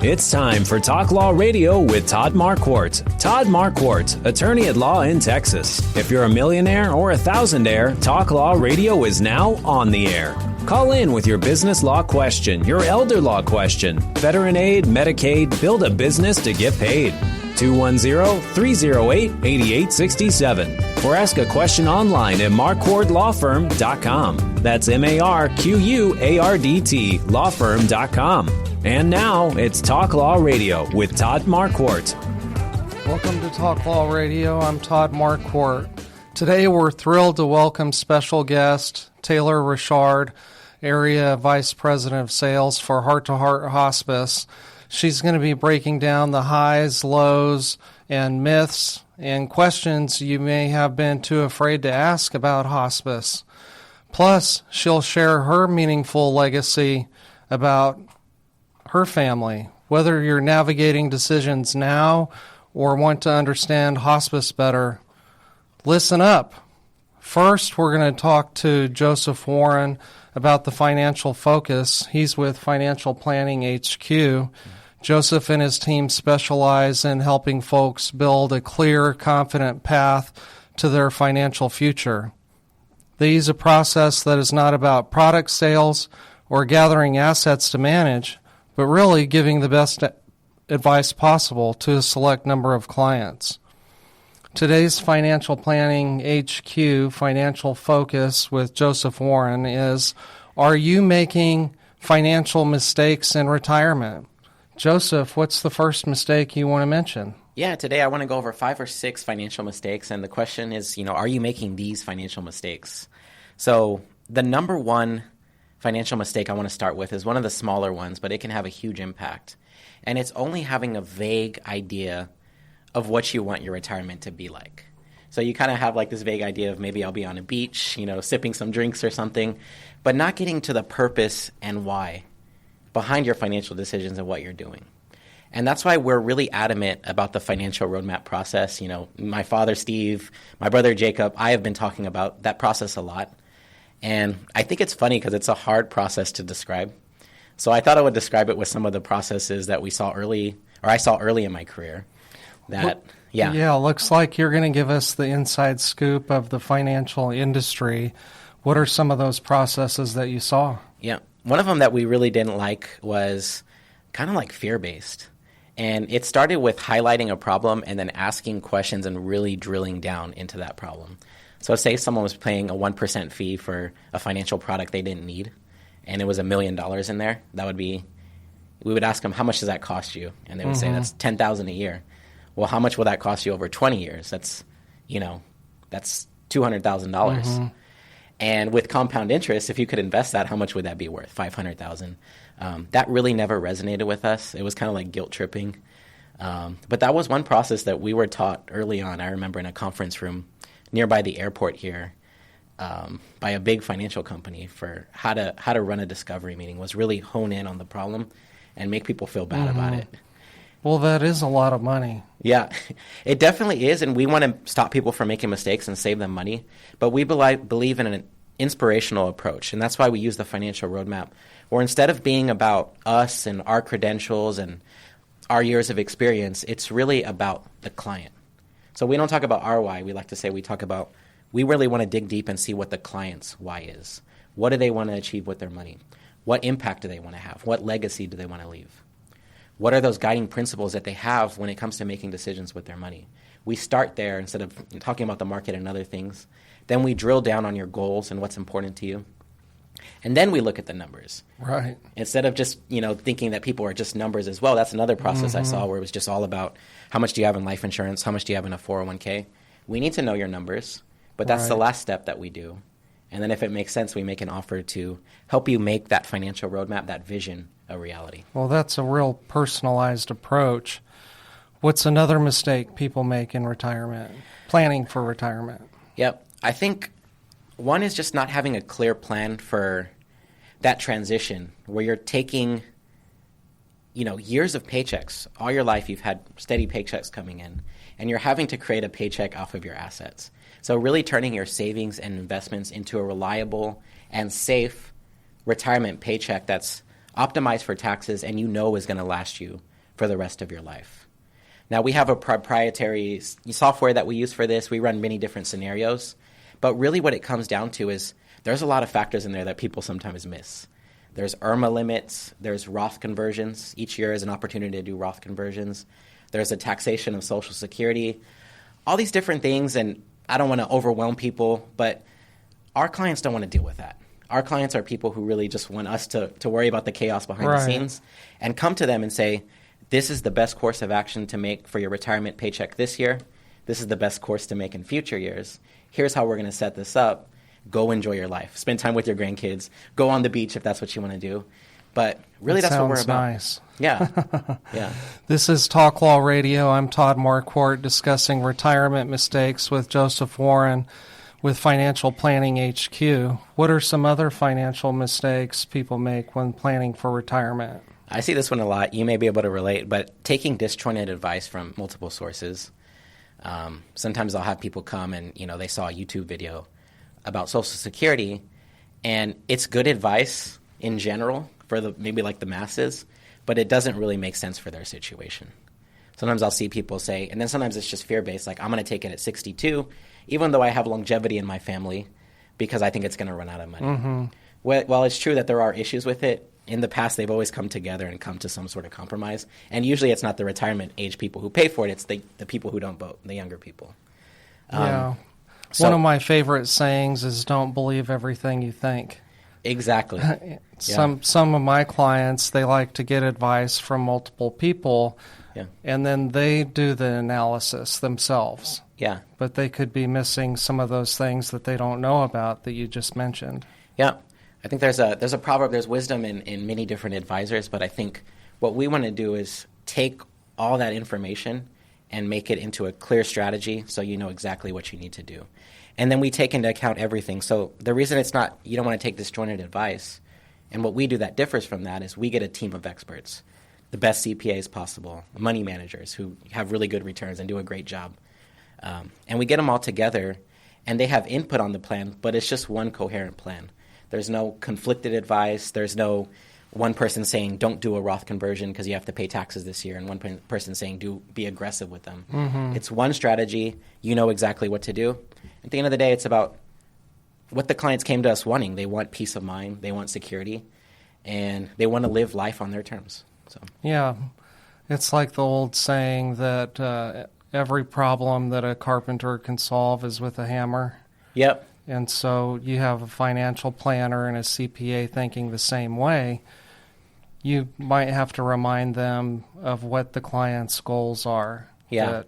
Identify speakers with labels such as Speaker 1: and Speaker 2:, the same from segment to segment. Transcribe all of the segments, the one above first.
Speaker 1: It's time for Talk Law Radio with Todd Marquardt. Todd Marquardt, attorney at law in Texas. If you're a millionaire or a thousandaire, Talk Law Radio is now on the air. Call in with your business law question, your elder law question, veteran aid, Medicaid, build a business to get paid. 210-308-8867. Or ask a question online at marquardtlawfirm.com. That's MARQUARDT lawfirm.com. And now it's Talk Law Radio with Todd Marquardt.
Speaker 2: Welcome to Talk Law Radio. I'm Todd Marquardt. Today we're thrilled to welcome special guest Taylor Richard, Area Vice President of Sales for Heart Hospice. She's going to be breaking down the highs, lows, and myths and questions you may have been too afraid to ask about hospice. Plus, she'll share her meaningful legacy about her family, whether you're navigating decisions now or want to understand hospice better. Listen up. First, we're going to talk to Joseph Warren about the financial focus. He's with Financial Planning HQ. Joseph and his team specialize in helping folks build a clear, confident path to their financial future. They use a process that is not about product sales or gathering assets to manage, but really giving the best advice possible to a select number of clients. Today's Financial Planning HQ Financial Focus with Joseph Warren is, are you making financial mistakes in retirement? Joseph, what's the first mistake you want to mention?
Speaker 3: Yeah, today I want to go over 5 or 6 financial mistakes, and the question is, are you making these financial mistakes? So the number one financial mistake I want to start with is one of the smaller ones, but it can have a huge impact. And it's only having a vague idea of what you want your retirement to be like. So you kind of have like this vague idea of maybe I'll be on a beach, sipping some drinks or something, but not getting to the purpose and why behind your financial decisions and what you're doing. And that's why we're really adamant about the financial roadmap process. My father, Steve, my brother, Jacob, I have been talking about that process a lot. And I think it's funny because it's a hard process to describe. So I thought I would describe it with some of the processes that I saw early in my career. Yeah,
Speaker 2: looks like you're going to give us the inside scoop of the financial industry. What are some of those processes that you saw?
Speaker 3: Yeah. One of them that we really didn't like was kind of like fear-based. And it started with highlighting a problem and then asking questions and really drilling down into that problem. So say someone was paying a 1% fee for a financial product they didn't need, and it was $1 million in there, we would ask them, how much does that cost you? And they would say, that's $10,000 a year. Well, how much will that cost you over 20 years? That's $200,000. And with compound interest, if you could invest that, how much would that be worth? $500,000. That really never resonated with us. It was kind of like guilt tripping. But that was one process that we were taught early on. I remember in a conference room nearby the airport here by a big financial company for how to run a discovery meeting, was really hone in on the problem and make people feel bad about it.
Speaker 2: Well, that is a lot of money.
Speaker 3: Yeah, it definitely is, and we want to stop people from making mistakes and save them money. But we believe in an inspirational approach, and that's why we use the financial roadmap, where instead of being about us and our credentials and our years of experience, it's really about the client. So we don't talk about our why. We like to say we really want to dig deep and see what the client's why is. What do they want to achieve with their money? What impact do they want to have? What legacy do they want to leave? What are those guiding principles that they have when it comes to making decisions with their money? We start there instead of talking about the market and other things. Then we drill down on your goals and what's important to you. And then we look at the numbers.
Speaker 2: Right.
Speaker 3: Instead of just, thinking that people are just numbers as well. That's another process I saw where it was just all about how much do you have in life insurance? How much do you have in a 401k? We need to know your numbers, but that's the last step that we do. And then if it makes sense, we make an offer to help you make that financial roadmap, that vision, a reality.
Speaker 2: Well, that's a real personalized approach. What's another mistake people make in retirement, planning for retirement?
Speaker 3: Yep. I think one is just not having a clear plan for that transition where you're taking, years of paychecks. All your life you've had steady paychecks coming in, and you're having to create a paycheck off of your assets. So really turning your savings and investments into a reliable and safe retirement paycheck that's optimized for taxes and is going to last you for the rest of your life. Now, we have a proprietary software that we use for this. We run many different scenarios. But really what it comes down to is there's a lot of factors in there that people sometimes miss. There's IRMA limits. There's Roth conversions. Each year is an opportunity to do Roth conversions. There's a taxation of Social Security. All these different things, and I don't want to overwhelm people, but our clients don't want to deal with that. Our clients are people who really just want us to worry about the chaos behind the scenes and come to them and say, this is the best course of action to make for your retirement paycheck this year. This is the best course to make in future years. Here's how we're going to set this up. Go enjoy your life. Spend time with your grandkids. Go on the beach if that's what you want to do. But really, that's what we're about.
Speaker 2: Nice.
Speaker 3: Yeah. Yeah.
Speaker 2: This is Talk Law Radio. I'm Todd Marquardt discussing retirement mistakes with Joseph Warren with Financial Planning HQ. What are some other financial mistakes people make when planning for retirement?
Speaker 3: I see this one a lot. You may be able to relate, but taking disjointed advice from multiple sources. Sometimes I'll have people come and, they saw a YouTube video about Social Security, and it's good advice in general for maybe the masses, but it doesn't really make sense for their situation. Sometimes I'll see people say, and then sometimes it's just fear-based, I'm going to take it at 62, even though I have longevity in my family, because I think it's going to run out of money. Mm-hmm. While it's true that there are issues with it, in the past they've always come together and come to some sort of compromise. And usually it's not the retirement age people who pay for it, it's the people who don't vote, the younger people.
Speaker 2: One of my favorite sayings is don't believe everything you think.
Speaker 3: Exactly.
Speaker 2: Some of my clients, they like to get advice from multiple people, and then they do the analysis themselves.
Speaker 3: Yeah.
Speaker 2: But they could be missing some of those things that they don't know about that you just mentioned.
Speaker 3: Yeah. I think there's a proverb, there's wisdom in many different advisors, but I think what we want to do is take all that information and make it into a clear strategy so you know exactly what you need to do. And then we take into account everything. So the reason it's not, you don't want to take disjointed advice, and what we do that differs from that is we get a team of experts, the best CPAs possible, money managers who have really good returns and do a great job. And we get them all together, and they have input on the plan, but it's just one coherent plan. There's no conflicted advice. There's no one person saying don't do a Roth conversion because you have to pay taxes this year, and one person saying be aggressive with them. Mm-hmm. It's one strategy. You know exactly what to do. At the end of the day, it's about what the clients came to us wanting. They want peace of mind. They want security, and they want to live life on their terms. So
Speaker 2: yeah, it's like the old saying that every problem that a carpenter can solve is with a hammer.
Speaker 3: Yep.
Speaker 2: And so you have a financial planner and a CPA thinking the same way. You might have to remind them of what the client's goals are.
Speaker 3: Yeah.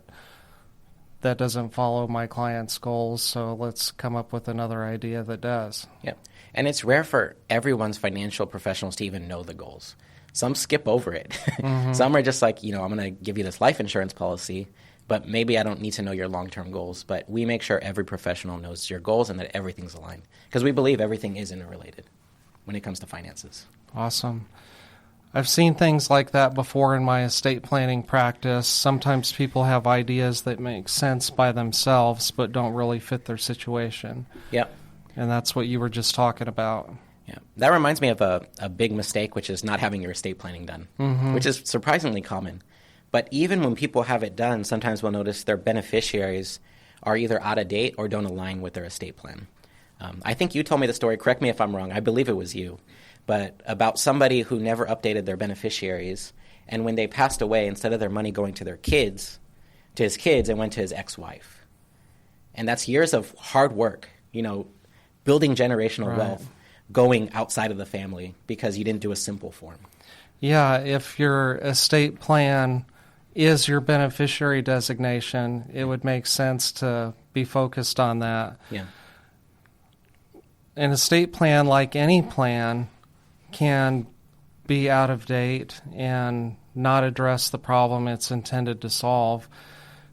Speaker 2: That doesn't follow my client's goals, so let's come up with another idea that does.
Speaker 3: Yeah. And it's rare for everyone's financial professionals to even know the goals. Some skip over it. Mm-hmm. Some are just I'm going to give you this life insurance policy, but maybe I don't need to know your long-term goals. But we make sure every professional knows your goals and that everything's aligned, because we believe everything is interrelated when it comes to finances.
Speaker 2: Awesome. I've seen things like that before in my estate planning practice. Sometimes people have ideas that make sense by themselves but don't really fit their situation.
Speaker 3: Yep.
Speaker 2: And that's what you were just talking about.
Speaker 3: Yeah. That reminds me of a big mistake, which is not having your estate planning done, mm-hmm. which is surprisingly common. But even when people have it done, sometimes we'll notice their beneficiaries are either out of date or don't align with their estate plan. I think you told me the story, correct me if I'm wrong, I believe it was you, but about somebody who never updated their beneficiaries, and when they passed away, instead of their money going to his kids, it went to his ex-wife. And that's years of hard work, building generational wealth, going outside of the family because you didn't do a simple form.
Speaker 2: Yeah, if your estate plan is your beneficiary designation, it would make sense to be focused on that.
Speaker 3: Yeah.
Speaker 2: An estate plan, like any plan, can be out of date and not address the problem it's intended to solve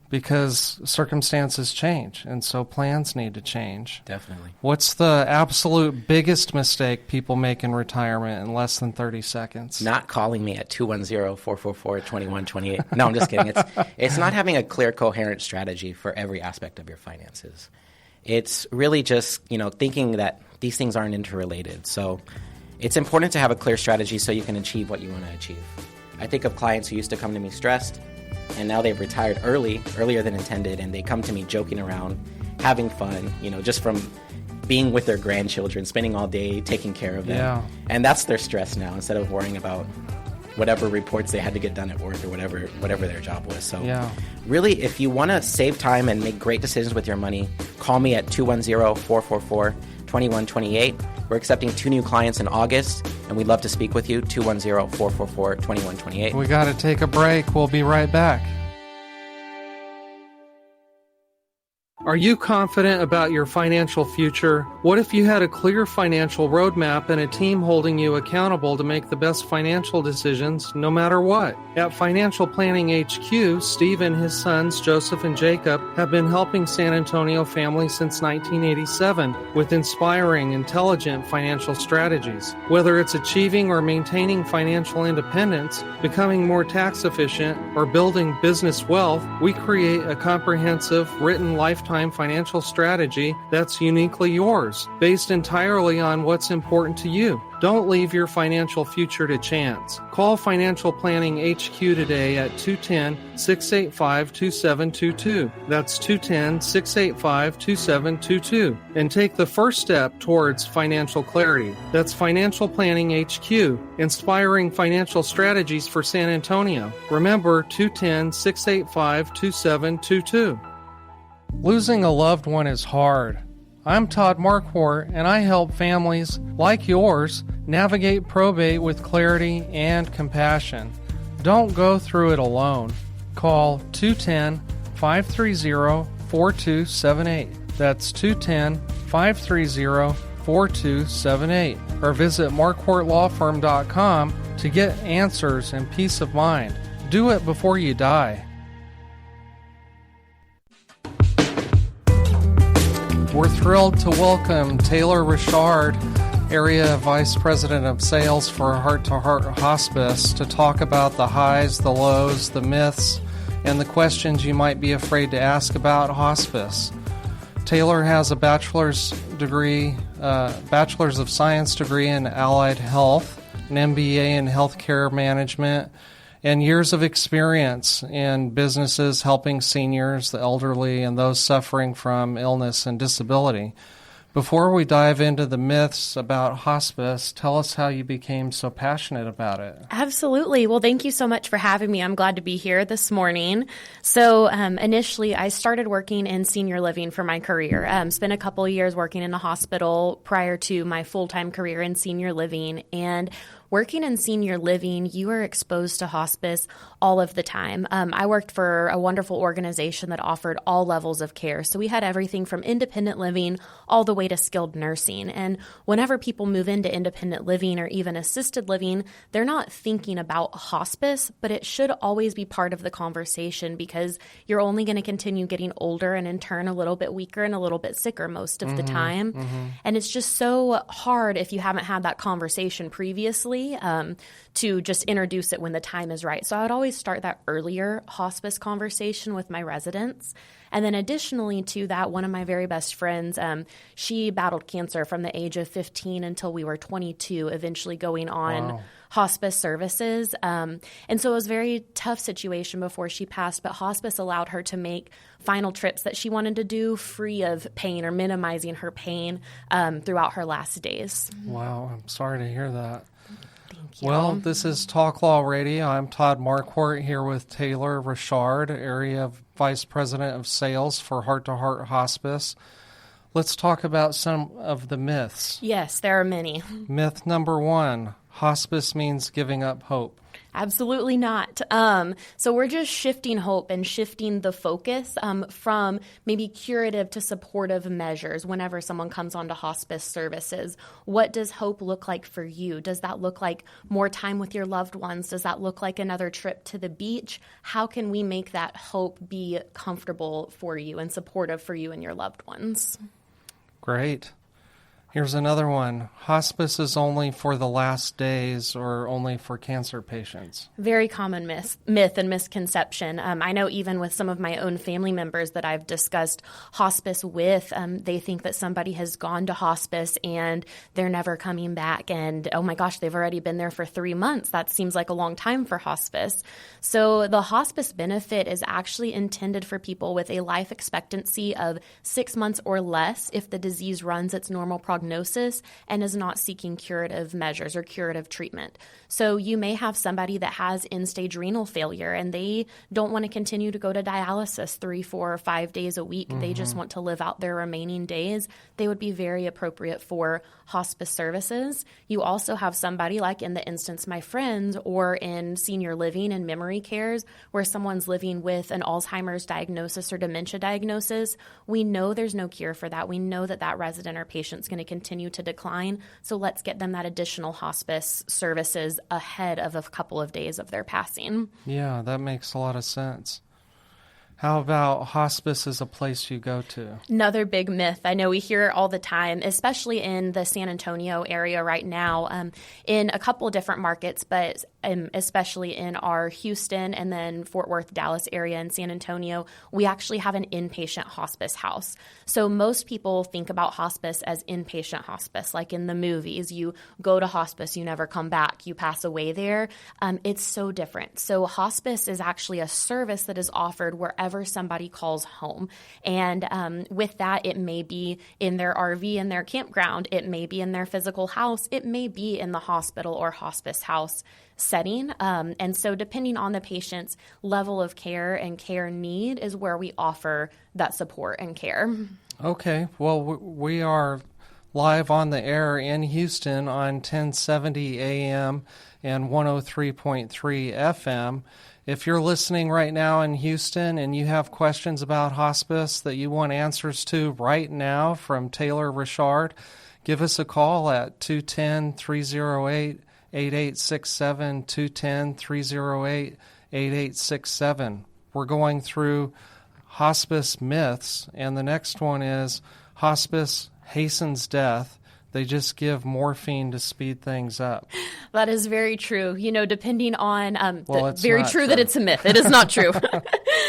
Speaker 2: because circumstances change, and so plans need to change.
Speaker 3: Definitely. What's
Speaker 2: the absolute biggest mistake people make in retirement in less than 30 seconds?
Speaker 3: Not calling me at 210-444-2128. No, I'm just kidding. It's not having a clear, coherent strategy for every aspect of your finances. It's really just, thinking that these things aren't interrelated. So it's important to have a clear strategy so you can achieve what you want to achieve. I think of clients who used to come to me stressed, and now they've retired earlier than intended, and they come to me joking around, having fun, just from being with their grandchildren, spending all day taking care of them.
Speaker 2: Yeah.
Speaker 3: And that's their stress now, instead of worrying about whatever reports they had to get done at work or whatever their job was. So really, if you want to save time and make great decisions with your money, call me at 210-444-2128. We're accepting 2 new clients in August, and we'd love to speak with you, 210-444-2128.
Speaker 2: We got to take a break. We'll be right back. Are you confident about your financial future? What if you had a clear financial roadmap and a team holding you accountable to make the best financial decisions no matter what? At Financial Planning HQ, Steve and his sons, Joseph and Jacob, have been helping San Antonio families since 1987 with inspiring, intelligent financial strategies. Whether it's achieving or maintaining financial independence, becoming more tax efficient, or building business wealth, we create a comprehensive, written lifetime financial strategy that's uniquely yours, based entirely on what's important to you. Don't leave your financial future to chance. Call Financial Planning HQ today at 210-685-2722. That's 210-685-2722. And take the first step towards financial clarity. That's Financial Planning HQ, inspiring financial strategies for San Antonio. Remember, 210-685-2722. Losing a loved one is hard. I'm Todd Marquardt, and I help families like yours navigate probate with clarity and compassion. Don't go through it alone. Call 210-530-4278. That's 210-530-4278. Or visit marquardtlawfirm.com to get answers and peace of mind. Do it before you die. We're thrilled to welcome Taylor Richard, Area Vice President of Sales for Heart Hospice, to talk about the highs, the lows, the myths, and the questions you might be afraid to ask about hospice. Taylor has a bachelor's of science degree in allied health, an MBA in healthcare management, and years of experience in businesses helping seniors, the elderly, and those suffering from illness and disability. Before we dive into the myths about hospice, tell us how you became so passionate about it.
Speaker 4: Absolutely. Well, thank you so much for having me. I'm glad to be here this morning. So initially, I started working in senior living for my career. Spent a couple of years working in a hospital prior to my full-time career in senior living. And working in senior living, you are exposed to hospice all of the time. I worked for a wonderful organization that offered all levels of care. So we had everything from independent living all the way to skilled nursing. And whenever people move into independent living or even assisted living, they're not thinking about hospice, but it should always be part of the conversation because you're only going to continue getting older and in turn a little bit weaker and a little bit sicker most of the time. And it's just so hard if you haven't had that conversation previously to just introduce it when the time is right. So I would always start that earlier hospice conversation with my residents. And then additionally to that, one of my very best friends, she battled cancer from the age of 15 until we were 22, eventually going on hospice services. And so it was a very tough situation before she passed, but hospice allowed her to make final trips that she wanted to do free of pain or minimizing her pain throughout her last days.
Speaker 2: Wow, I'm sorry to hear that. Well, this is Talk Law Radio. I'm Todd Marquardt here with Taylor Richard, Area Vice President of Sales for Heart Hospice. Let's talk about some of the myths.
Speaker 4: Yes, there are many.
Speaker 2: Myth number 1, hospice means giving up hope.
Speaker 4: Absolutely not. So we're just shifting hope and shifting the focus from maybe curative to supportive measures whenever someone comes onto hospice services. What does hope look like for you? Does that look like more time with your loved ones? Does that look like another trip to the beach? How can we make that hope be comfortable for you and supportive for you and your loved ones?
Speaker 2: Great. Here's another one. Hospice is only for the last days or only for cancer patients?
Speaker 4: Very common myth and misconception. I know even with some of my own family members that I've discussed hospice with, they think that somebody has gone to hospice and they're never coming back. And, oh my gosh, they've already been there for 3 months. That seems like a long time for hospice. So the hospice benefit is actually intended for people with a life expectancy of 6 months or less if the disease runs its normal prognosis and is not seeking curative measures or curative treatment. So you may have somebody that has end-stage renal failure and they don't want to continue to go to dialysis 3, 4, or 5 days a week. They just want to live out their remaining days. They would be very appropriate for hospice services. You also have somebody like in the instance my friends or in senior living and memory cares where someone's living with an Alzheimer's diagnosis or dementia diagnosis. We know there's no cure for that. We know that that resident or patient's going to continue to decline. So let's get them that additional hospice services ahead of a couple of days of their passing.
Speaker 2: Yeah, that makes a lot of sense. How about hospice is a place you go to?
Speaker 4: Another big myth. I know we hear it all the time, especially in the San Antonio area right now, in a couple of different markets, but especially in our Houston and then Fort Worth, Dallas area and San Antonio, we actually have an inpatient hospice house. So most people think about hospice as inpatient hospice, like in the movies. You go to hospice, you never come back, you pass away there. It's so different. So hospice is actually a service that is offered wherever somebody calls home. And with that, it may be in their RV in their campground. It may be in their physical house. It may be in the hospital or hospice house setting. And so depending on the patient's level of care and care need is where we offer that support and care.
Speaker 2: Okay. Well, we are live on the air in Houston on 1070 AM and 103.3 FM. If you're listening right now in Houston and you have questions about hospice that you want answers to right now from Taylor Richard, give us a call at 210-308-8867, 210-308-8867. We're going through hospice myths, and the next one is hospice hastens death. They just give morphine to speed things up.
Speaker 4: That is very true. You know, depending on,
Speaker 2: it's
Speaker 4: very
Speaker 2: not
Speaker 4: true that it's a myth. It is not true.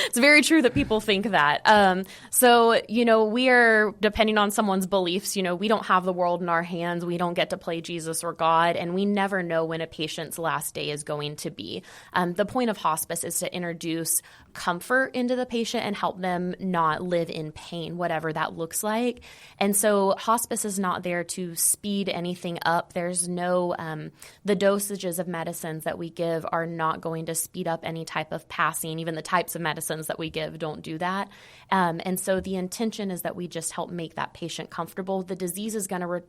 Speaker 4: It's very true that people think that. So, you know, we are, depending on someone's beliefs, you know, we don't have the world in our hands. We don't get to play Jesus or God, and we never know when a patient's last day is going to be. The point of hospice is to introduce comfort into the patient and help them not live in pain, whatever that looks like. And so hospice is not there to speed anything up. There's no, the dosages of medicines that we give are not going to speed up any type of passing. Even the types of medicines that we give don't do that. And so the intention is that we just help make that patient comfortable. The disease is going to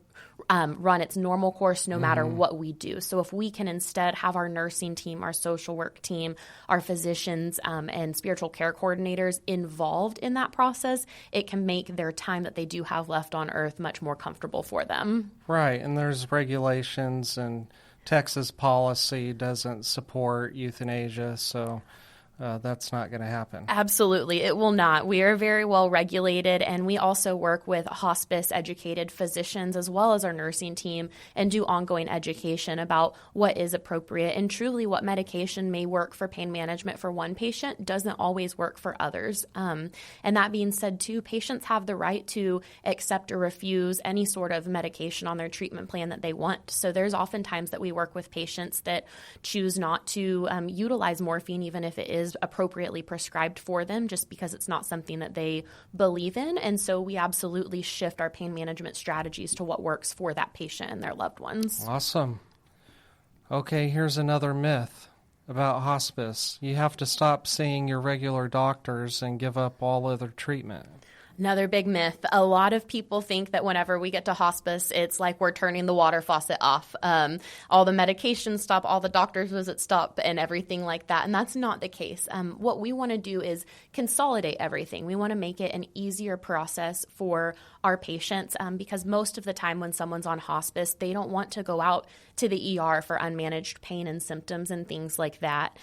Speaker 4: run its normal course no matter what we do. So if we can instead have our nursing team, our social work team, our physicians, and spiritual care coordinators involved in that process, it can make their time that they do have left on earth much more comfortable for them.
Speaker 2: Right, and there's regulations, and Texas policy doesn't support euthanasia, so that's not going to happen.
Speaker 4: Absolutely. It will not. We are very well regulated, and we also work with hospice-educated physicians as well as our nursing team and do ongoing education about what is appropriate. And truly what medication may work for pain management for one patient doesn't always work for others. And that being said, too, patients have the right to accept or refuse any sort of medication on their treatment plan that they want. So there's oftentimes that we work with patients that choose not to utilize morphine, even if it is appropriately prescribed for them, just because it's not something that they believe in. And so we absolutely shift our pain management strategies to what works for that patient and their loved ones.
Speaker 2: Awesome. Okay, here's another myth about hospice. You have to stop seeing your regular doctors and give up all other treatment.
Speaker 4: Another big myth. A lot of people think that whenever we get to hospice, it's like we're turning the water faucet off. All the medications stop, all the doctor's visits stop, and everything like that. And that's not the case. What we want to do is consolidate everything. We want to make it an easier process for our patients because most of the time when someone's on hospice, they don't want to go out to the ER for unmanaged pain and symptoms and things like that.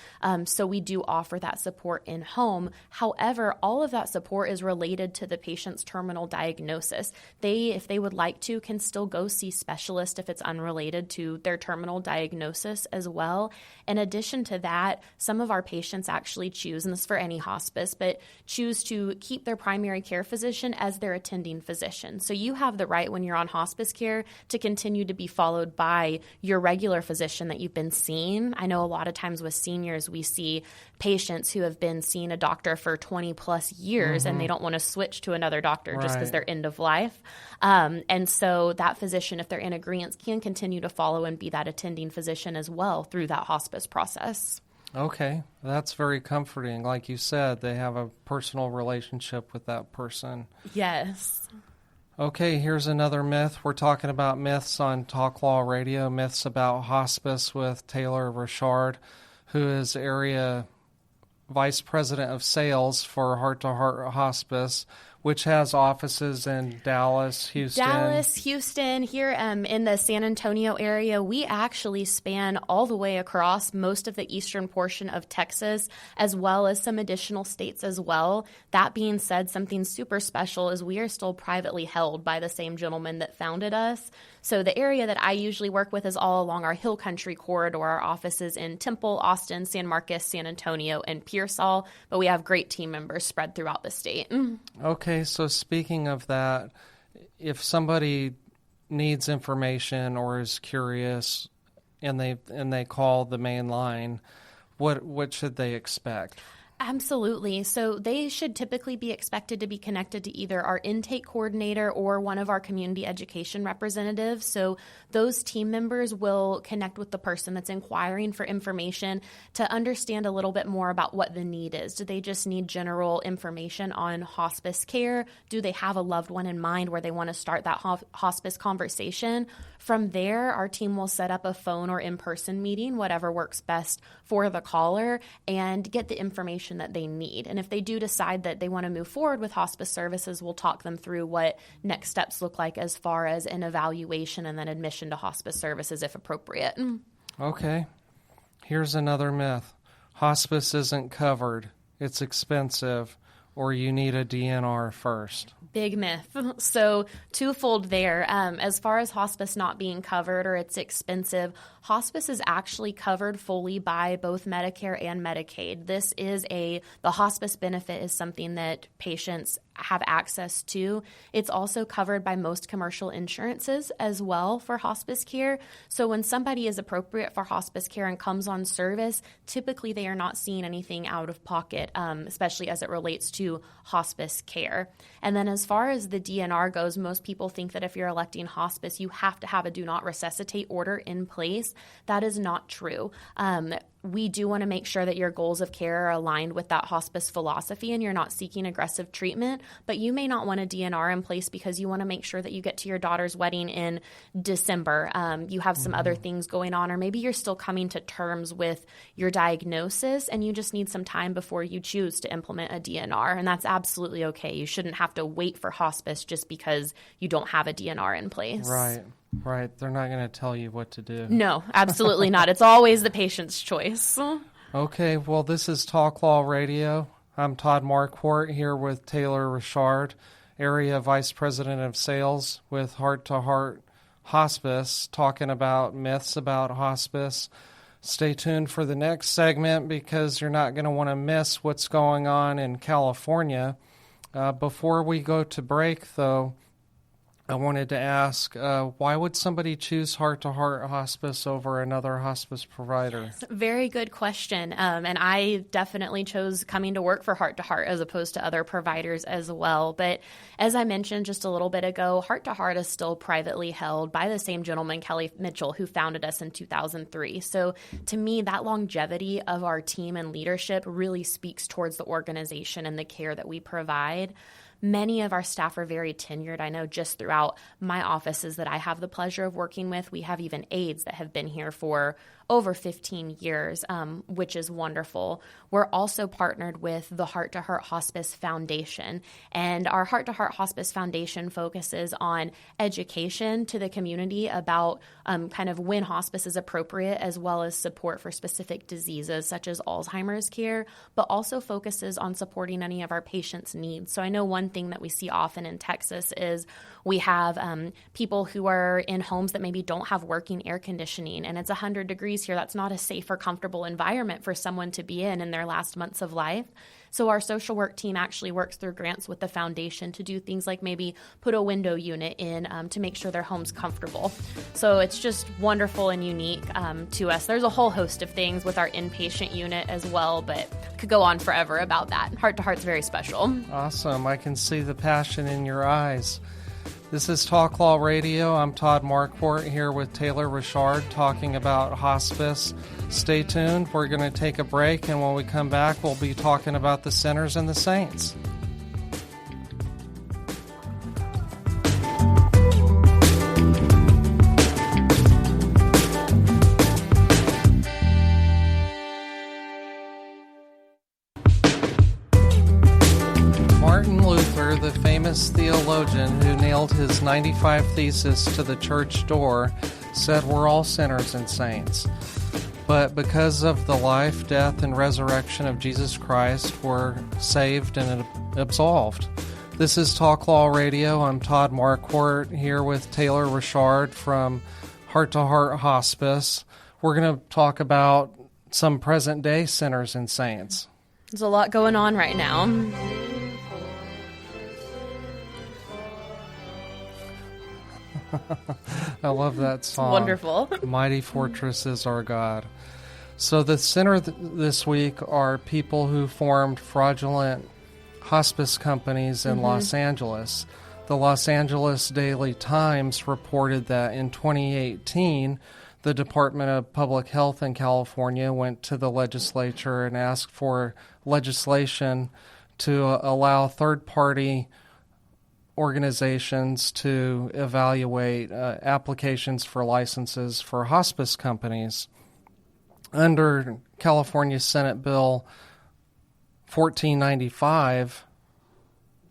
Speaker 4: So we do offer that support in home. However, all of that support is related to the patient's terminal diagnosis. They, if they would like to, can still go see specialists if it's unrelated to their terminal diagnosis as well. In addition to that, some of our patients actually choose, and this is for any hospice, but choose to keep their primary care physician as their attending physician. So you have the right when you're on hospice care to continue to be followed by your regular physician that you've been seeing. I know a lot of times with seniors, we see patients who have been seeing a doctor for 20 plus years and they don't want to switch to another doctor just because they're end of life. And so that physician, if they're in agreement, can continue to follow and be that attending physician as well through that hospice process.
Speaker 2: Okay, that's very comforting. Like you said, they have a personal relationship with that person.
Speaker 4: Yes.
Speaker 2: Okay, here's another myth. We're talking about myths on Talk Law Radio, myths about hospice with Taylor Richard, who is Area Vice President of Sales for Heart to Heart Hospice, which has offices in Dallas, Houston. Here in the San Antonio area. We actually span all the way across most of the eastern portion of Texas, as well as some additional states as well. That being said, something super special is we are still privately held by the same gentleman that founded us. So the area that I usually work with is all along our Hill Country corridor. Our offices in Temple, Austin, San Marcos, San Antonio, and Pearsall, but we have great team members spread throughout the state. Okay, so speaking of that, if somebody needs information or is curious and they call the main line, what should they expect?
Speaker 4: Absolutely. So they should typically be expected to be connected to either our intake coordinator or one of our community education representatives. So those team members will connect with the person that's inquiring for information to understand a little bit more about what the need is. Do they just need general information on hospice care? Do they have a loved one in mind where they want to start that hospice conversation? From there, our team will set up a phone or in-person meeting, whatever works best for the caller, and get the information that they need. And if they do decide that they want to move forward with hospice services, we'll talk them through what next steps look like as far as an evaluation and then admission to hospice services if appropriate.
Speaker 2: Okay. Here's another myth. Hospice isn't covered. It's expensive, or you need a DNR first.
Speaker 4: Big myth. So twofold there. As far as hospice not being covered or it's expensive, hospice is actually covered fully by both Medicare and Medicaid. The hospice benefit is something that patients have access to. It's also covered by most commercial insurances as well for hospice care. So when somebody is appropriate for hospice care and comes on service, typically they are not seeing anything out of pocket, especially as it relates to hospice care. And then as far as the DNR goes, most people think that if you're electing hospice, you have to have a do not resuscitate order in place. That is not true. We do want to make sure that your goals of care are aligned with that hospice philosophy and you're not seeking aggressive treatment, but you may not want a DNR in place because you want to make sure that you get to your daughter's wedding in December. You have some other things going on, or maybe you're still coming to terms with your diagnosis and you just need some time before you choose to implement a DNR, and that's absolutely okay. You shouldn't have to wait for hospice just because you don't have a DNR in place.
Speaker 2: Right. They're not going to tell you what to do.
Speaker 4: No, absolutely not. It's always the patient's choice.
Speaker 2: Okay, well, this is Talk Law Radio. I'm Todd Marquardt here with Taylor Richard, Area Vice President of Sales with Heart to Heart Hospice, talking about myths about hospice. Stay tuned for the next segment because you're not going to want to miss what's going on in California. Before we go to break, though, I wanted to ask, why would somebody choose Heart to Heart Hospice over another hospice provider?
Speaker 4: Very good question. And I definitely chose coming to work for Heart to Heart as opposed to other providers as well. But as I mentioned just a little bit ago, Heart to Heart is still privately held by the same gentleman, Kelly Mitchell, who founded us in 2003. So to me, that longevity of our team and leadership really speaks towards the organization and the care that we provide. Many of our staff are very tenured. I know just throughout my offices that I have the pleasure of working with, we have even aides that have been here for over 15 years, which is wonderful. We're also partnered with the Heart Hospice Foundation, and our Heart Hospice Foundation focuses on education to the community about kind of when hospice is appropriate, as well as support for specific diseases such as Alzheimer's care, but also focuses on supporting any of our patients' needs. So I know one thing that we see often in Texas is we have people who are in homes that maybe don't have working air conditioning, and it's 100 degrees here. That's not a safe or comfortable environment for someone to be in their last months of life. So our social work team actually works through grants with the foundation to do things like maybe put a window unit in to make sure their home's comfortable. So it's just wonderful and unique to us. There's a whole host of things with our inpatient unit as well, but could go on forever about that. Heart to Heart's very special.
Speaker 2: Awesome. I can see the passion in your eyes. This is Talk Law Radio. I'm Todd Marquardt here with Taylor Richard talking about hospice. Stay tuned. We're going to take a break, and when we come back, we'll be talking about the sinners and the saints. The famous theologian who nailed his 95 Thesis to the church door said we're all sinners and saints. But because of the life, death, and resurrection of Jesus Christ, we're saved and absolved. This is Talk Law Radio. I'm Todd Marquardt here with Taylor Richard from Heart Hospice. We're going to talk about some present-day sinners and saints.
Speaker 4: There's a lot going on right now.
Speaker 2: I love that song.
Speaker 4: It's wonderful.
Speaker 2: Mighty Fortress is our God. So the sinner this week are people who formed fraudulent hospice companies in Los Angeles. The Los Angeles Daily Times reported that in 2018, the Department of Public Health in California went to the legislature and asked for legislation to allow third-party organizations to evaluate applications for licenses for hospice companies. Under California Senate Bill 1495,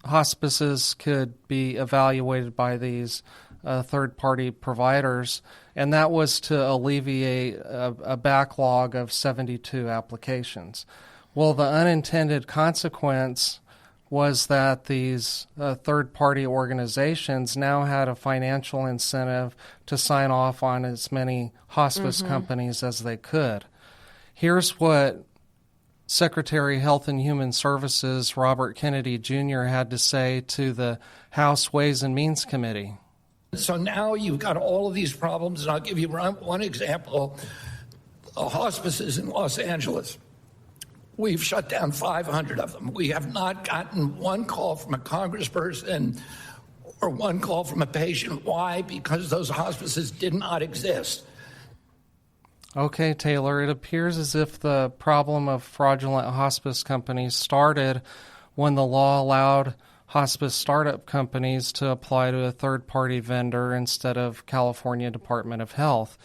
Speaker 2: hospices could be evaluated by these third-party providers, and that was to alleviate a backlog of 72 applications. Well, the unintended consequence was that these third-party organizations now had a financial incentive to sign off on as many hospice companies as they could. Here's what Secretary of Health and Human Services Robert Kennedy Jr. had to say to the House Ways and Means Committee.
Speaker 5: So now you've got all of these problems, and I'll give you one example. Hospices in Los Angeles. We've shut down 500 of them. We have not gotten one call from a congressperson or one call from a patient. Why? Because those hospices did not exist.
Speaker 2: Okay, Taylor, it appears as if the problem of fraudulent hospice companies started when the law allowed hospice startup companies to apply to a third-party vendor instead of California Department of Health.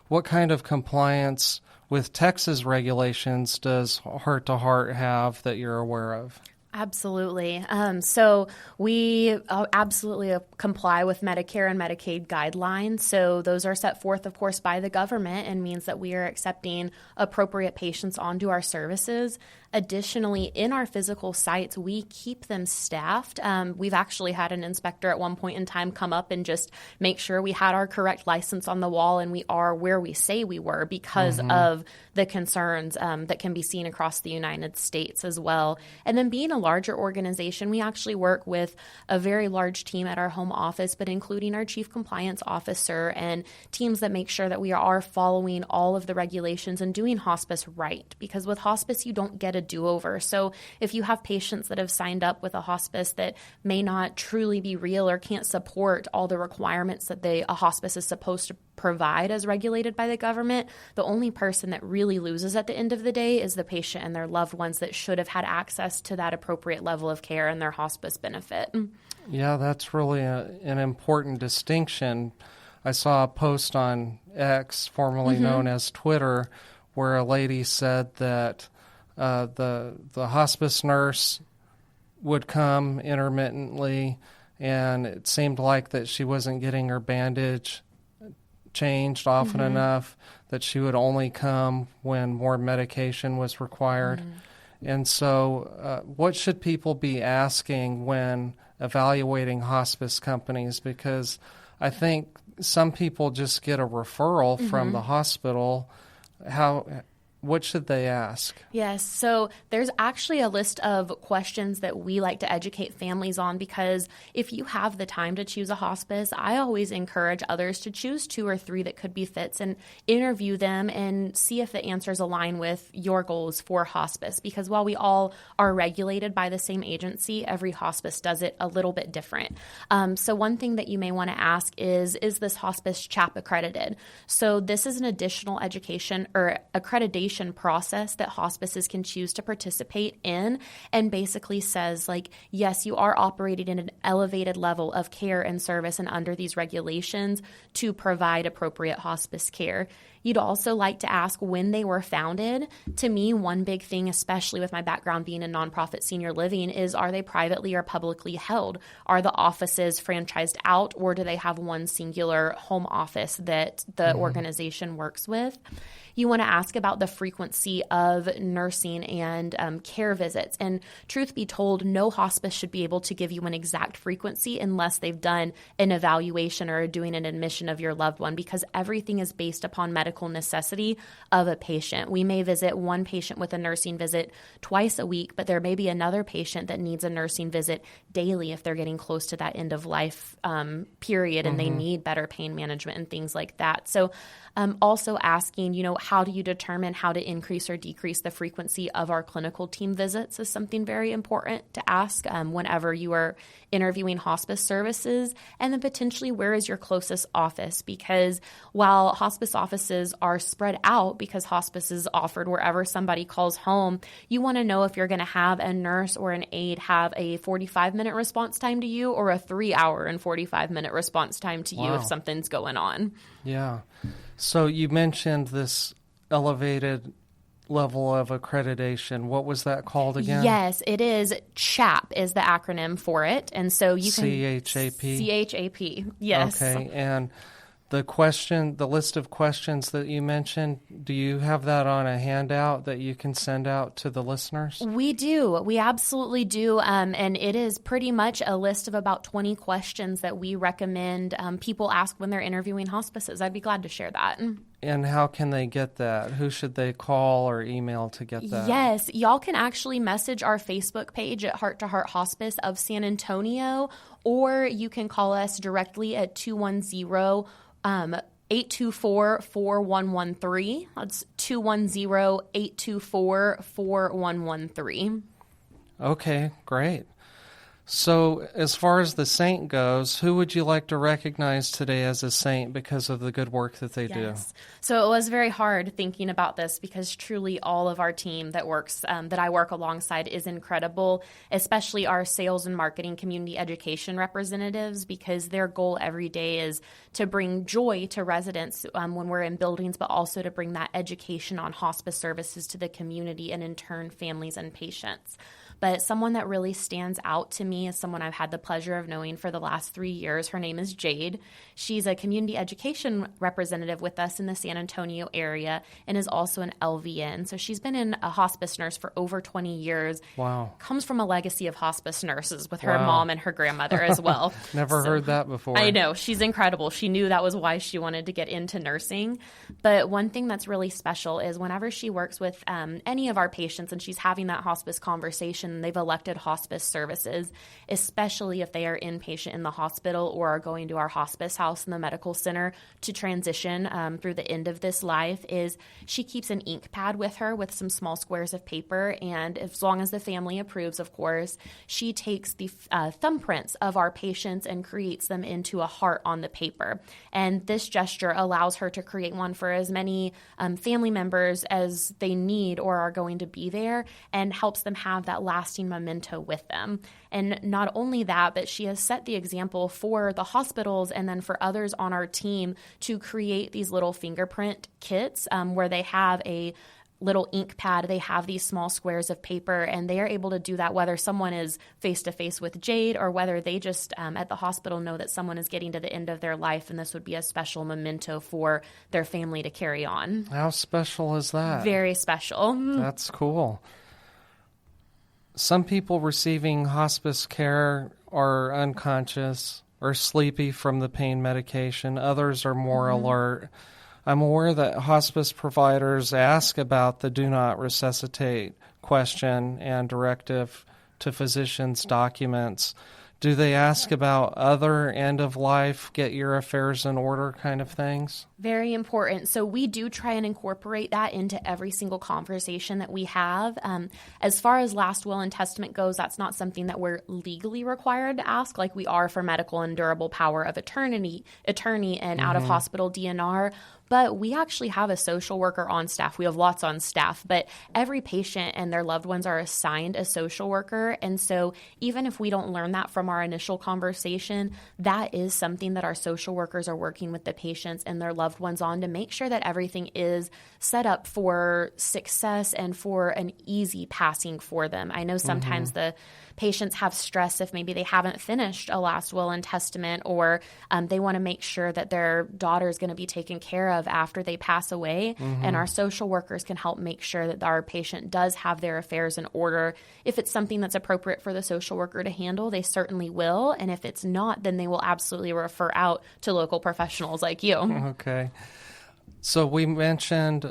Speaker 2: What kind of compliance with Texas regulations does Heart to Heart have that you're aware of?
Speaker 4: Absolutely. So we absolutely comply with Medicare and Medicaid guidelines. So those are set forth, of course, by the government and means that we are accepting appropriate patients onto our services. Additionally, in our physical sites, we keep them staffed. We've actually had an inspector at one point in time come up and just make sure we had our correct license on the wall and we are where we say we were because of the concerns that can be seen across the United States as well. And then being a larger organization, we actually work with a very large team at our home office, but including our chief compliance officer and teams that make sure that we are following all of the regulations and doing hospice right. Because with hospice, you don't get a a do-over. So if you have patients that have signed up with a hospice that may not truly be real or can't support all the requirements that a hospice is supposed to provide as regulated by the government, the only person that really loses at the end of the day is the patient and their loved ones that should have had access to that appropriate level of care and their hospice benefit.
Speaker 2: Yeah, that's really an important distinction. I saw a post on X, formerly known as Twitter, where a lady said that the hospice nurse would come intermittently, and it seemed like that she wasn't getting her bandage changed often enough, that she would only come when more medication was required. And so what should people be asking when evaluating hospice companies? Because I think some people just get a referral from the hospital. What should they ask?
Speaker 4: Yes. So there's actually a list of questions that we like to educate families on, because if you have the time to choose a hospice, I always encourage others to choose 2 or 3 that could be fits and interview them and see if the answers align with your goals for hospice. Because while we all are regulated by the same agency, every hospice does it a little bit different. So one thing that you may want to ask is this hospice CHAP accredited? So this is an additional education or accreditation process that hospices can choose to participate in, and basically says, like, yes, you are operating in an elevated level of care and service and under these regulations to provide appropriate hospice care. You'd also like to ask when they were founded. To me, one big thing, especially with my background being in nonprofit senior living, is are they privately or publicly held? Are the offices franchised out, or do they have one singular home office that the organization works with? You want to ask about the frequency of nursing and care visits. And truth be told, no hospice should be able to give you an exact frequency unless they've done an evaluation or are doing an admission of your loved one, because everything is based upon medical necessity of a patient. We may visit one patient with a nursing visit twice a week, but there may be another patient that needs a nursing visit daily if they're getting close to that end of life period and they need better pain management and things like that. So also asking, how do you determine how to increase or decrease the frequency of our clinical team visits is something very important to ask whenever you are interviewing hospice services. And then potentially, where is your closest office? Because while hospice offices are spread out, because hospice is offered wherever somebody calls home, you want to know if you're going to have a nurse or an aide have a 45-minute response time to you or a 3-hour and 45-minute response time to you if something's going on.
Speaker 2: Yeah. So you mentioned this elevated level of accreditation. What was that called again?
Speaker 4: Yes, it is. CHAP is the acronym for it. And so you can...
Speaker 2: C-H-A-P?
Speaker 4: C-H-A-P, yes.
Speaker 2: Okay, and the list of questions that you mentioned, do you have that on a handout that you can send out to the listeners?
Speaker 4: We do. We absolutely do. And it is pretty much a list of about 20 questions that we recommend people ask when they're interviewing hospices. I'd be glad to share that.
Speaker 2: And how can they get that? Who should they call or email to get that?
Speaker 4: Yes, y'all can actually message our Facebook page at Heart to Heart Hospice of San Antonio, or you can call us directly at 210-824-4113. That's 210-824-4113.
Speaker 2: Okay, great. So as far as the saint goes, who would you like to recognize today as a saint because of the good work that they do?
Speaker 4: So it was very hard thinking about this, because truly all of our team that works, that I work alongside, is incredible, especially our sales and marketing community education representatives, because their goal every day is to bring joy to residents when we're in buildings, but also to bring that education on hospice services to the community and in turn families and patients. But someone that really stands out to me is someone I've had the pleasure of knowing for the last 3 years. Her name is Jade. She's a community education representative with us in the San Antonio area and is also an LVN. So she's been a hospice nurse for over 20 years.
Speaker 2: Wow.
Speaker 4: Comes from a legacy of hospice nurses with her mom and her grandmother as well.
Speaker 2: Never heard that before.
Speaker 4: I know. She's incredible. She knew that was why she wanted to get into nursing. But one thing that's really special is whenever she works with any of our patients and she's having that hospice conversation, they've elected hospice services, especially if they are inpatient in the hospital or are going to our hospice house in the medical center to transition through the end of this life, is she keeps an ink pad with her with some small squares of paper. And as long as the family approves, of course, she takes the thumbprints of our patients and creates them into a heart on the paper. And this gesture allows her to create one for as many family members as they need or are going to be there, and helps them have that lasting memento with them. And not only that, but she has set the example for the hospitals and then for others on our team to create these little fingerprint kits where they have a little ink pad, they have these small squares of paper, and they are able to do that whether someone is face-to-face with Jade or whether they just at the hospital know that someone is getting to the end of their life, and this would be a special memento for their family to carry on.
Speaker 2: How special is that?
Speaker 4: Very special.
Speaker 2: That's cool. Some people receiving hospice care are unconscious or sleepy from the pain medication. Others are more alert. I'm aware that hospice providers ask about the do not resuscitate question and directive to physicians' documents. Do they ask about other end-of-life, get your affairs in order kind of things?
Speaker 4: Very important. So we do try and incorporate that into every single conversation that we have. As far as last will and testament goes, that's not something that we're legally required to ask like we are for medical and durable power of attorney and out-of-hospital DNR. But we actually have a social worker on staff. We have lots on staff, but every patient and their loved ones are assigned a social worker. And so even if we don't learn that from our initial conversation, that is something that our social workers are working with the patients and their loved ones on to make sure that everything is set up for success and for an easy passing for them. I know sometimes the patients have stress if maybe they haven't finished a last will and testament, or they want to make sure that their daughter is going to be taken care of after they pass away. And our social workers can help make sure that our patient does have their affairs in order. If it's something that's appropriate for the social worker to handle, they certainly will. And if it's not, then they will absolutely refer out to local professionals like you.
Speaker 2: Okay. So we mentioned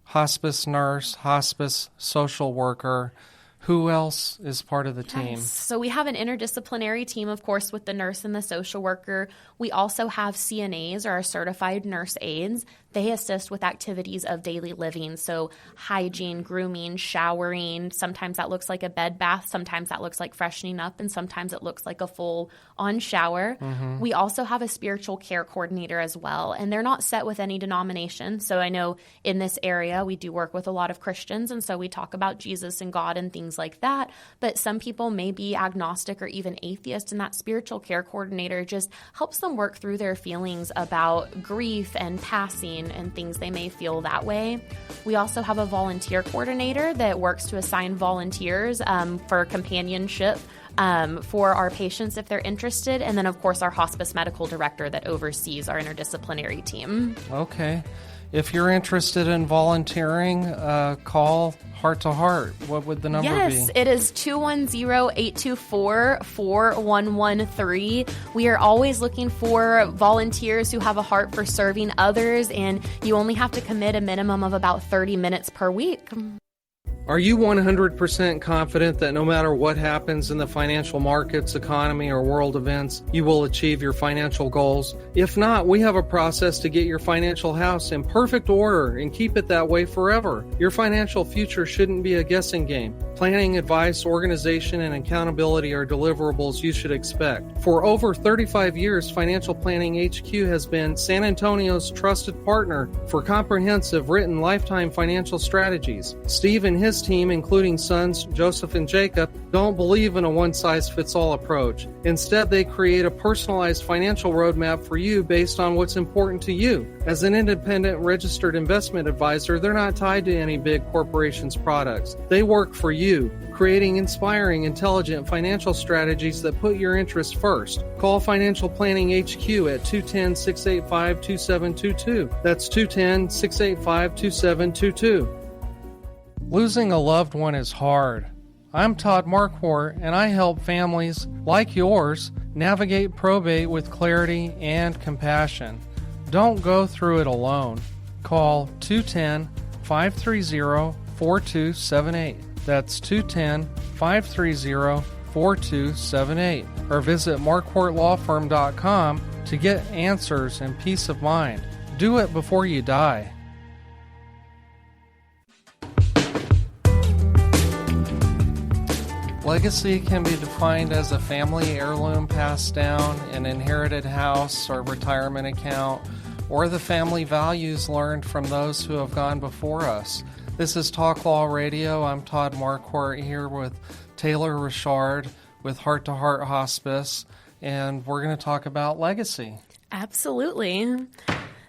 Speaker 2: hospice nurse, hospice social worker. Who else is part of the team?
Speaker 4: Yes. So we have an interdisciplinary team, of course, with the nurse and the social worker. We also have CNAs, or our certified nurse aides. They assist with activities of daily living, so hygiene, grooming, showering. Sometimes that looks like a bed bath. Sometimes that looks like freshening up, and sometimes it looks like a full-on shower. We also have a spiritual care coordinator as well, and they're not set with any denomination. So I know in this area we do work with a lot of Christians, and so we talk about Jesus and God and things like that. But some people may be agnostic or even atheist, and that spiritual care coordinator just helps them work through their feelings about grief and passing and things they may feel that way. We also have a volunteer coordinator that works to assign volunteers for companionship for our patients if they're interested. And then, of course, our hospice medical director that oversees our interdisciplinary team.
Speaker 2: Okay. If you're interested in volunteering, call Heart to Heart. What would the number be?
Speaker 4: Yes, it is 210-824-4113. We are always looking for volunteers who have a heart for serving others, and you only have to commit a minimum of about 30 minutes per week.
Speaker 2: Are you 100% confident that no matter what happens in the financial markets, economy, or world events, you will achieve your financial goals? If not, we have a process to get your financial house in perfect order and keep it that way forever. Your financial future shouldn't be a guessing game. Planning, advice, organization, and accountability are deliverables you should expect. For over 35 years, Financial Planning HQ has been San Antonio's trusted partner for comprehensive written lifetime financial strategies. Steve and his team, including sons Joseph and Jacob, don't believe in a one-size-fits-all approach. Instead, they create a personalized financial roadmap for you based on what's important to you. As an independent registered investment advisor, they're not tied to any big corporation's products. They work for you, creating inspiring, intelligent financial strategies that put your interests first. Call Financial Planning HQ at 210-685-2722. That's 210-685-2722. Losing a loved one is hard. I'm Todd Marquardt, and I help families like yours navigate probate with clarity and compassion. Don't go through it alone. Call 210-530-4278. That's 210-530-4278. 4278 or visit marquardtlawfirm.com to get answers and peace of mind. Do it before you die. Legacy can be defined as a family heirloom passed down, an inherited house or retirement account, or the family values learned from those who have gone before us. This is Talk Law Radio. I'm Todd Marquardt here with Taylor Richard with Heart Hospice, and we're going to talk about legacy.
Speaker 4: Absolutely.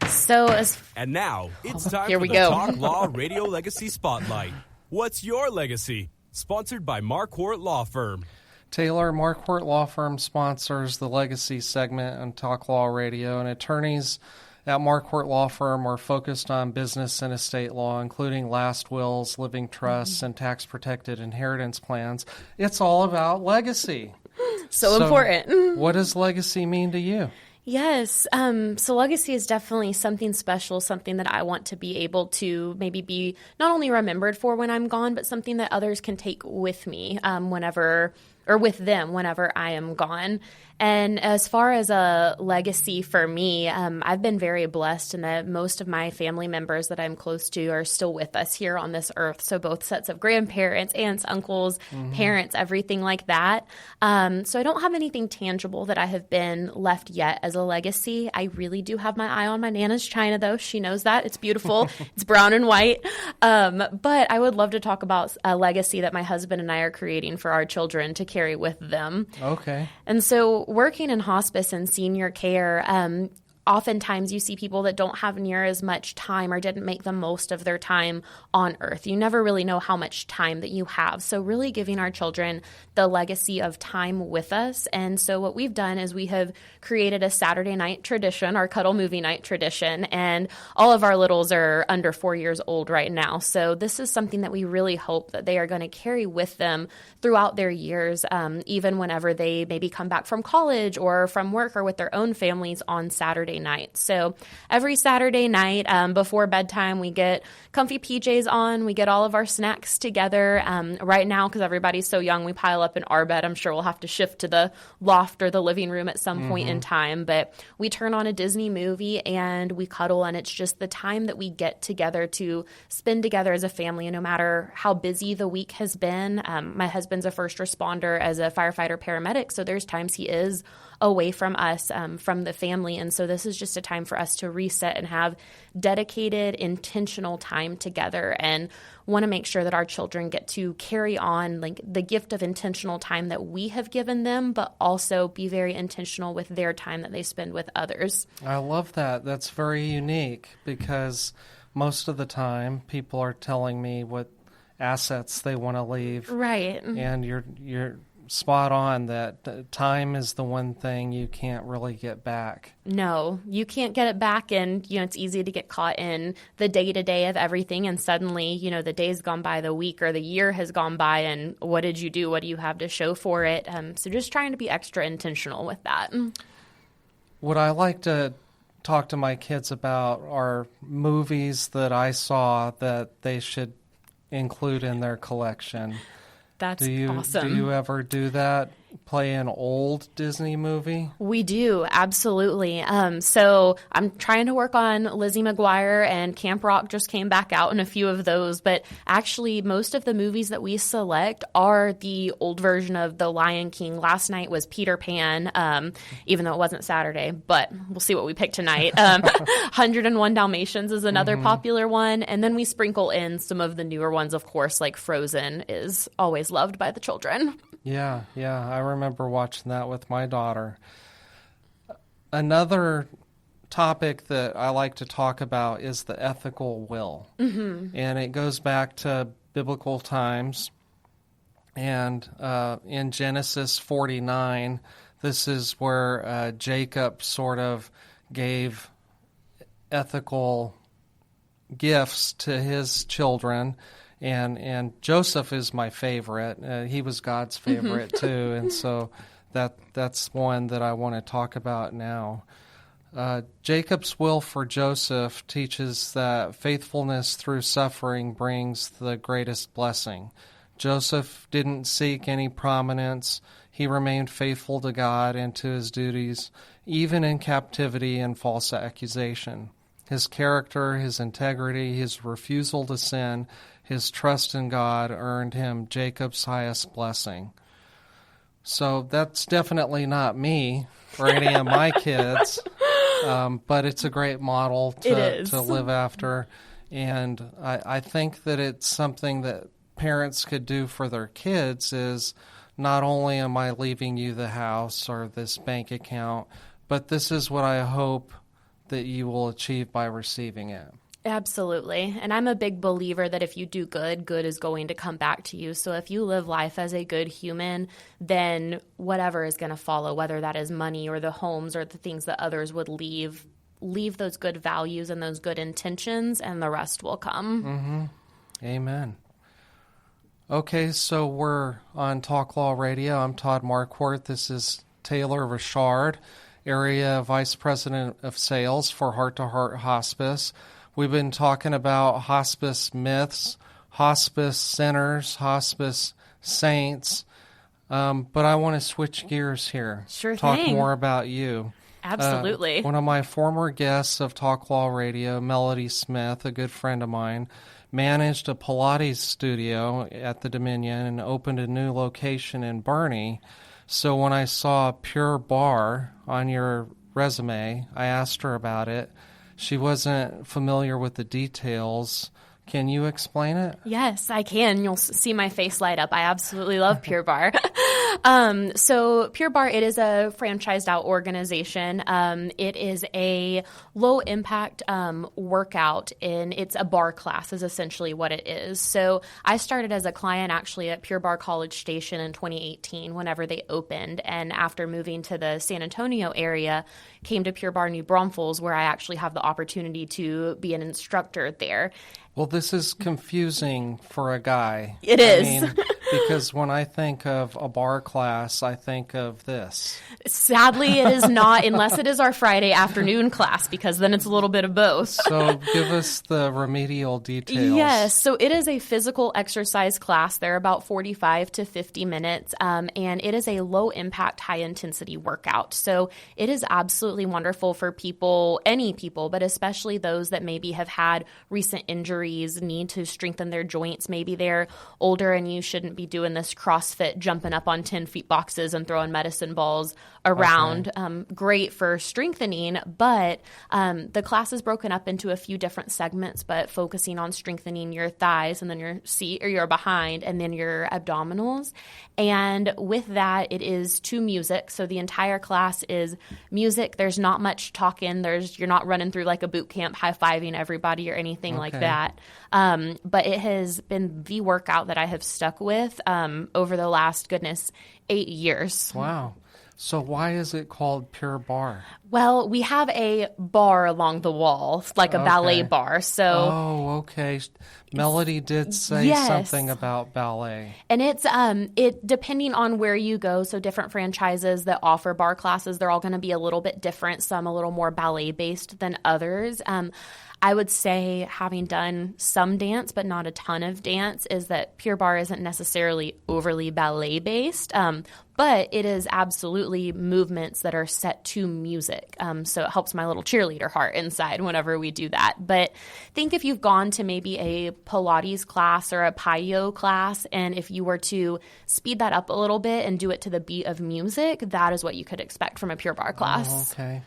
Speaker 4: So,
Speaker 6: and now it's time
Speaker 4: here
Speaker 6: for
Speaker 4: we
Speaker 6: the
Speaker 4: go.
Speaker 6: Talk Law Radio Legacy Spotlight. What's your legacy? Sponsored by Marquardt Law Firm.
Speaker 2: Taylor, Marquardt Law Firm sponsors the Legacy segment on Talk Law Radio, and attorneys at Marquardt Law Firm are focused on business and estate law, including last wills, living trusts, and tax-protected inheritance plans. It's all about legacy.
Speaker 4: So important.
Speaker 2: What does legacy mean to you?
Speaker 4: Yes. So legacy is definitely something special, something that I want to be able to maybe be not only remembered for when I'm gone, but something that others can take with me whenever I am gone. And as far as a legacy for me, I've been very blessed in that most of my family members that I'm close to are still with us here on this earth. So both sets of grandparents, aunts, uncles, parents, everything like that. So I don't have anything tangible that I have been left yet as a legacy. I really do have my eye on my Nana's china, though. She knows that. It's beautiful. It's brown and white. But I would love to talk about a legacy that my husband and I are creating for our children to carry with them.
Speaker 2: Okay.
Speaker 4: And so working in hospice and senior care, oftentimes you see people that don't have near as much time or didn't make the most of their time on earth. You never really know how much time that you have. So really giving our children the legacy of time with us. And so what we've done is we have created a Saturday night tradition, our cuddle movie night tradition, and all of our littles are under 4 years old right now. So this is something that we really hope that they are going to carry with them throughout their years, even whenever they maybe come back from college or from work or with their own families on Saturday night. So every Saturday night before bedtime, we get comfy PJs on. We get all of our snacks together. Right now, because everybody's so young, we pile up in our bed. I'm sure we'll have to shift to the loft or the living room at some point in time. But we turn on a Disney movie and we cuddle, and it's just the time that we get together to spend together as a family. And no matter how busy the week has been, my husband's a first responder as a firefighter paramedic, so there's times he is away from us, from the family. And so this is just a time for us to reset and have dedicated, intentional time together, and want to make sure that our children get to carry on like the gift of intentional time that we have given them, but also be very intentional with their time that they spend with others.
Speaker 2: I love that. That's very unique because most of the time people are telling me what assets they want to leave.
Speaker 4: Right.
Speaker 2: And you're spot on that time is the one thing you can't really get back.
Speaker 4: No, you can't get it back, and it's easy to get caught in the day-to-day of everything, and suddenly the day's gone by, the week or the year has gone by, and what did you do? What do you have to show for it? So just trying to be extra intentional with that.
Speaker 2: What I like to talk to my kids about are movies that I saw that they should include in their collection.
Speaker 4: That's awesome.
Speaker 2: Do you ever do that? Play an old Disney movie?
Speaker 4: We do, absolutely. So I'm trying to work on Lizzie McGuire, and Camp Rock just came back out in a few of those. But actually, most of the movies that we select are the old version of The Lion King. Last night was Peter Pan, even though it wasn't Saturday. But we'll see what we pick tonight. 101 Dalmatians is another popular one. And then we sprinkle in some of the newer ones, of course, like Frozen is always loved by the children.
Speaker 2: Yeah, I remember watching that with my daughter. Another topic that I like to talk about is the ethical will. And it goes back to biblical times. And in Genesis 49, this is where Jacob sort of gave ethical gifts to his children. And Joseph is my favorite. He was God's favorite too, and so that's one that I want to talk about now. Jacob's will for Joseph teaches that faithfulness through suffering brings the greatest blessing. Joseph didn't seek any prominence. He remained faithful to God and to his duties, even in captivity and false accusation. His character, his integrity, his refusal to sin, his trust in God earned him Jacob's highest blessing. So that's definitely not me or any of my kids, but it's a great model to live after. And I think that it's something that parents could do for their kids is not only am I leaving you the house or this bank account, but this is what I hope that you will achieve by receiving it.
Speaker 4: Absolutely. And I'm a big believer that if you do good, good is going to come back to you. So if you live life as a good human, then whatever is going to follow, whether that is money or the homes or the things that others would leave those good values and those good intentions, and the rest will come.
Speaker 2: Mm-hmm. Amen. Okay, so we're on Talk Law Radio. I'm Todd Marquardt. This is Taylor Richard, Area Vice President of Sales for Heart Hospice. We've been talking about hospice myths, hospice sinners, hospice saints, but I want to switch gears here.
Speaker 4: Sure thing.
Speaker 2: Talk more about you.
Speaker 4: Absolutely.
Speaker 2: One of my former guests of Talk Law Radio, Melody Smith, a good friend of mine, managed a Pilates studio at the Dominion and opened a new location in Bernie. So when I saw Pure Barre on your resume, I asked her about it. She wasn't familiar with the details. Can you explain it?
Speaker 4: Yes, I can. You'll see my face light up. I absolutely love Pure Barre. So Pure Barre, it is a franchised out organization. It is a low impact workout, and it's a bar class is essentially what it is. So I started as a client actually at Pure Barre College Station in 2018 whenever they opened, and after moving to the San Antonio area, came to Pure Barre New Braunfels, where I actually have the opportunity to be an instructor there.
Speaker 2: Well, this is confusing for a guy.
Speaker 4: It is.
Speaker 2: Because when I think of a bar class, I think of this.
Speaker 4: Sadly, it is not, unless it is our Friday afternoon class, because then it's a little bit of both.
Speaker 2: So give us the remedial details.
Speaker 4: Yes, so it is a physical exercise class. They're about 45 to 50 minutes, and it is a low-impact, high-intensity workout. So it is absolutely wonderful for people, any people, but especially those that maybe have had recent injuries, need to strengthen their joints. Maybe they're older and you shouldn't be doing this CrossFit, jumping up on 10-feet boxes and throwing medicine balls around. Okay. Great for strengthening, but the class is broken up into a few different segments, but focusing on strengthening your thighs and then your seat or your behind and then your abdominals. And with that, it is to music. So the entire class is music. There's not much talking. You're not running through like a boot camp high-fiving everybody or anything like that. But it has been the workout that I have stuck with over the last, 8 years.
Speaker 2: Wow. So why is it called Pure Barre?
Speaker 4: Well, we have a bar along the wall, like a ballet bar. So,
Speaker 2: okay. Melody did say something about ballet.
Speaker 4: And it's depending on where you go. So different franchises that offer bar classes, they're all going to be a little bit different. Some a little more ballet based than others. I would say, having done some dance but not a ton of dance, is that Pure Barre isn't necessarily overly ballet based, but it is absolutely movements that are set to music. So it helps my little cheerleader heart inside whenever we do that. But think if you've gone to maybe a Pilates class or a Payo class, and if you were to speed that up a little bit and do it to the beat of music, that is what you could expect from a Pure Barre class.
Speaker 2: Oh, okay.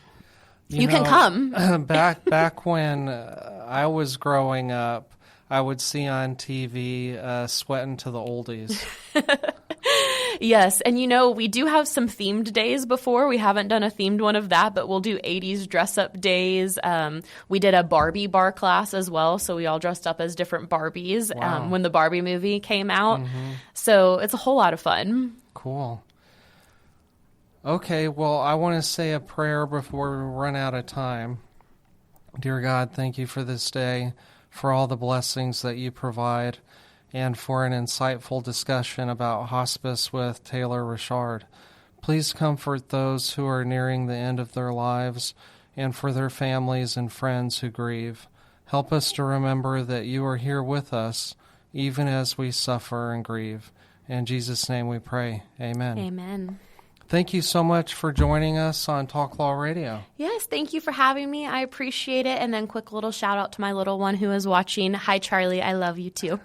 Speaker 4: You can come.
Speaker 2: Back when I was growing up, I would see on TV Sweating to the Oldies.
Speaker 4: Yes, and we do have some themed days before. We haven't done a themed one of that, but we'll do 80s dress-up days. We did a Barbie bar class as well, so we all dressed up as different Barbies when the Barbie movie came out. Mm-hmm. So it's a whole lot of fun.
Speaker 2: Cool. Okay, well, I want to say a prayer before we run out of time. Dear God, thank you for this day, for all the blessings that you provide, and for an insightful discussion about hospice with Taylor Richard. Please comfort those who are nearing the end of their lives and for their families and friends who grieve. Help us to remember that you are here with us even as we suffer and grieve. In Jesus' name we pray. Amen.
Speaker 4: Amen.
Speaker 2: Thank you so much for joining us on Talk Law Radio.
Speaker 4: Yes, thank you for having me. I appreciate it. And then quick little shout out to my little one who is watching. Hi, Charlie. I love you too.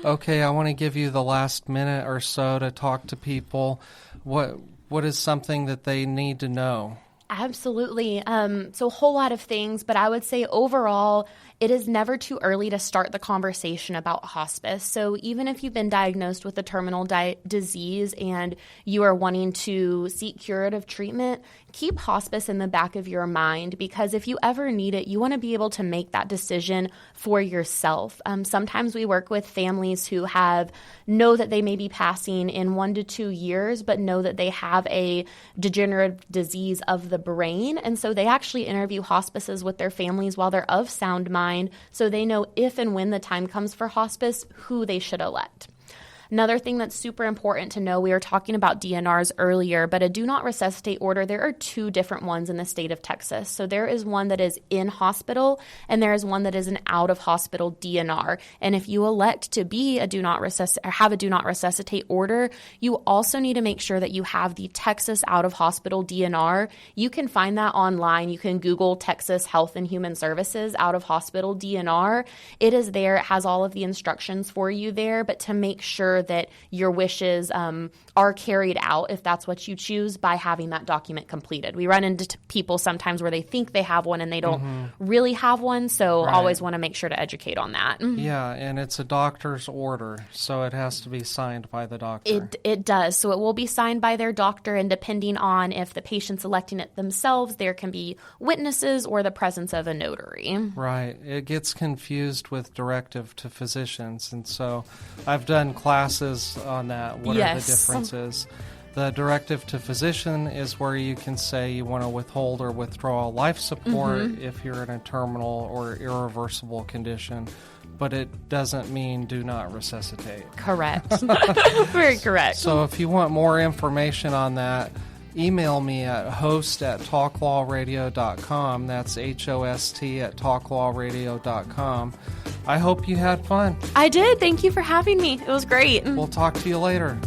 Speaker 2: Okay, I want to give you the last minute or so to talk to people. What is something that they need to know?
Speaker 4: Absolutely. So a whole lot of things, but I would say overall, it is never too early to start the conversation about hospice. So even if you've been diagnosed with a terminal disease and you are wanting to seek curative treatment, keep hospice in the back of your mind, because if you ever need it, you want to be able to make that decision for yourself. Sometimes we work with families who know that they may be passing in 1 to 2 years, but know that they have a degenerative disease of the brain. And so they actually interview hospices with their families while they're of sound mind, so they know if and when the time comes for hospice, who they should elect. Another thing that's super important to know, we were talking about DNRs earlier, but a do not resuscitate order, there are 2 different ones in the state of Texas. So there is one that is in hospital, and there is one that is an out of hospital DNR. And if you elect to be a do not resuscitate order, you also need to make sure that you have the Texas out of hospital DNR. You can find that online. You can Google Texas Health and Human Services out of hospital DNR. It is there. It has all of the instructions for you there, but to make sure that your wishes are carried out, if that's what you choose, by having that document completed. We run into people sometimes where they think they have one and they don't really have one, so always want to make sure to educate on that.
Speaker 2: Yeah, and it's a doctor's order, so it has to be signed by the doctor.
Speaker 4: It does. So it will be signed by their doctor, and depending on if the patient's electing it themselves, there can be witnesses or the presence of a notary.
Speaker 2: Right. It gets confused with directive to physicians, and so I've done classes on that. What are the differences? The directive to physician is where you can say you want to withhold or withdraw life support if you're in a terminal or irreversible condition, but it doesn't mean do not resuscitate.
Speaker 4: Correct. Very correct.
Speaker 2: So if you want more information on that, email me at host@talklawradio.com. That's HOST@talklawradio.com. I hope you had fun.
Speaker 4: I did. Thank you for having me. It was great.
Speaker 2: We'll talk to you later.